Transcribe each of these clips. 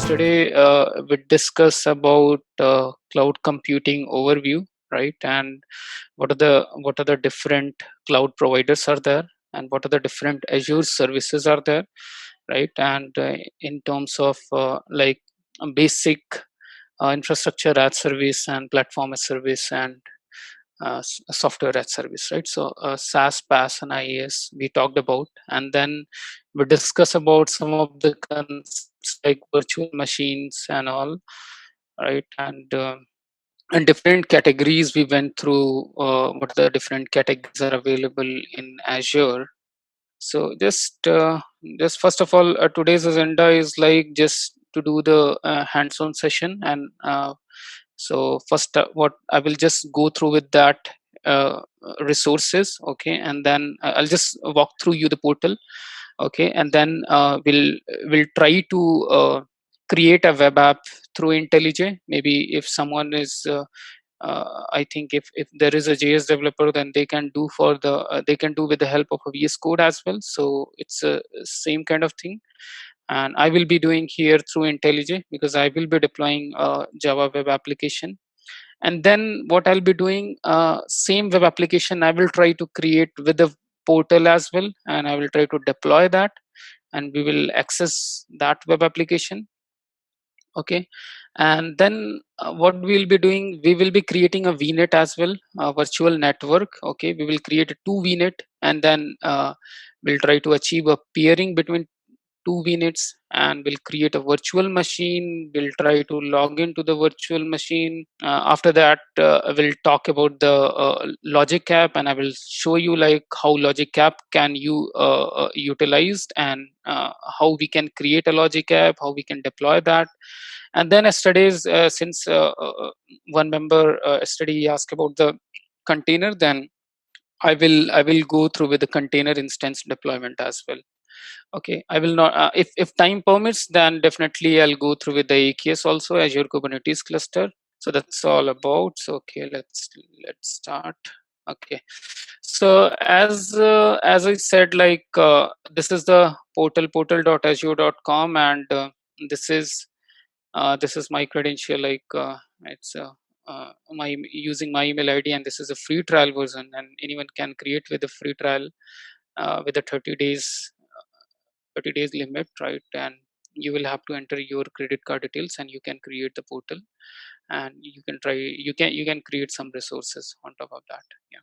yesterday we discussed about cloud computing overview, right? And what are the different cloud providers are there, and what are the different Azure services are there, right? And in terms of like a basic infrastructure as service and platform as service and software as service, right? So SaaS, PaaS, and IaaS we talked about, and then we discuss about some of the concepts like virtual machines and all, right? And different categories we went through. What the different categories are available in Azure. So just first of all, today's agenda is like just to do the hands-on session, and so first what I will just go through with that uh, resources, okay, and then I'll just walk through you the portal, okay, and then we'll try to create a web app through IntelliJ. Maybe if someone is I think if there is a JS developer, then they can do they can do with the help of a VS Code as well. So it's a same kind of thing, and I will be doing here through IntelliJ because I will be deploying a Java web application. And then what I'll be doing, same web application I will try to create with the portal as well, and I will try to deploy that, and we will access that web application, okay. And then what we'll be doing, we will be creating a VNet as well, a virtual network, okay. We will create a two VNet, and then we'll try to achieve a peering between two VNets, and we'll create a virtual machine. We'll try to log into the virtual machine. After that, I will talk about the Logic App, and I will show you like how Logic App can you utilized, and how we can create a Logic App, how we can deploy that. And then yesterday's, since one member yesterday asked about the container, then I will go through with the container instance deployment as well. Okay, I will not. If time permits, then definitely I'll go through with the AKS also, Azure Kubernetes Cluster. So that's all about. So okay, let's start. Okay, so as I said, like this is the portal.azure.com, and this is my credential. Like it's my using my email ID, and this is a free trial version, and anyone can create with a free trial with a 30 days limit, right? And you will have to enter your credit card details, and you can create the portal, and you can create some resources on top of that. Yeah.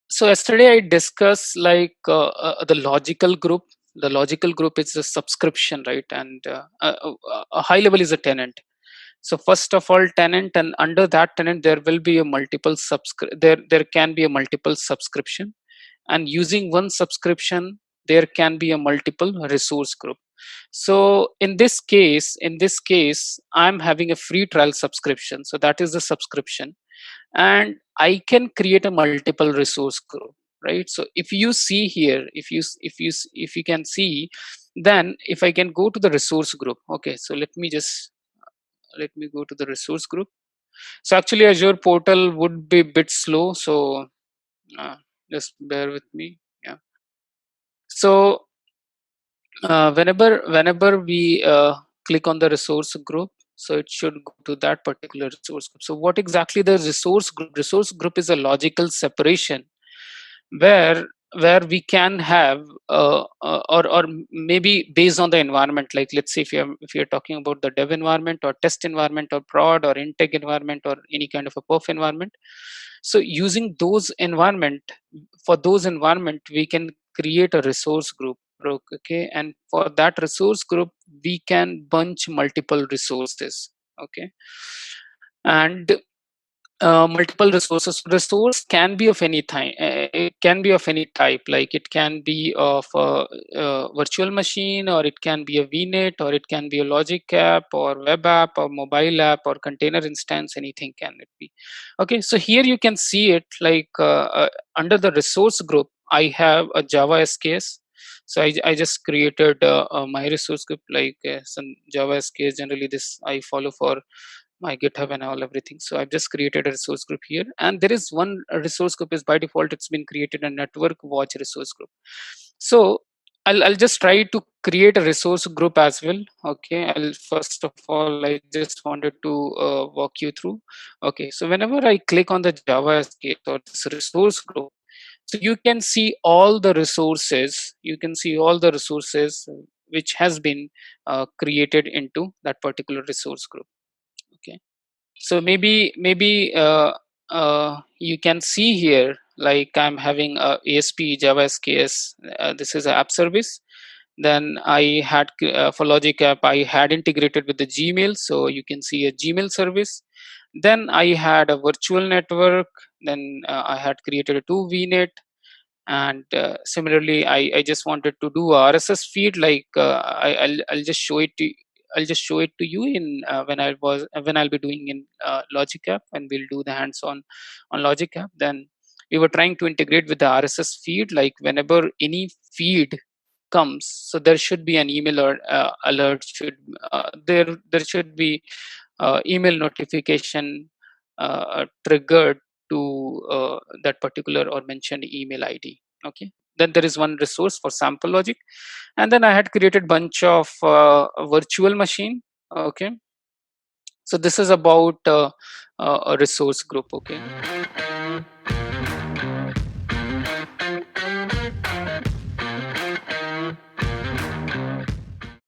So yesterday I discussed like the logical group. The logical group is a subscription, right? And a high level is a tenant. So first of all, tenant, and under that tenant there will be a multiple there can be a multiple subscription, and using one subscription there can be a multiple resource group. So in this case I'm having a free trial subscription, so that is the subscription, and I can create a multiple resource group, right? So if you see here, if you can see, then if I can go to the resource group, okay, so let me go to the resource group. So actually Azure portal would be a bit slow, so uh, just bear with me. Yeah. So whenever we click on the resource group, so it should go to that particular resource group. So what exactly the resource group is a logical separation where we can have or maybe based on the environment, like let's say if you're talking about the dev environment or test environment or prod or integ environment or any kind of a perf environment. So using those environment, for those environment we can create a resource group, okay, and for that resource group we can bunch multiple resources, okay. And multiple resources. Resource can be of any type. It can be of any type. Like it can be of a virtual machine, or it can be a VNet, or it can be a Logic app, or web app, or mobile app, or container instance. Anything can it be. Okay, so here you can see it like under the resource group. I have a Java SKS. So I just created my resource group like some Java SKS. Generally, this I follow for my GitHub and all everything. So I've just created a resource group here, and there is one resource group is by default. It's been created a network watch resource group. So I'll just try to create a resource group as well. Okay, I'll first of all, I just wanted to walk you through. Okay, so whenever I click on the Java SK or this resource group, so you can see all the resources. You can see all the resources which has been created into that particular resource group. Okay, so maybe you can see here, like I'm having a ASP Java SKS. This is an app service. Then I had for Logic App, I had integrated with the Gmail, so you can see a Gmail service. Then I had a virtual network. Then I had created a two VNet, and similarly, I just wanted to do a RSS feed. Like I'll just show it to. I'll just show it to you in when I'll be doing in Logic App, and we'll do the hands-on on Logic App. Then we were trying to integrate with the RSS feed, like whenever any feed comes, so there should be an email or alert should there should be email notification triggered to that particular or mentioned email ID. Okay, then there is one resource for sample logic, and then I had created bunch of virtual machine. Okay, so this is about a resource group. Okay,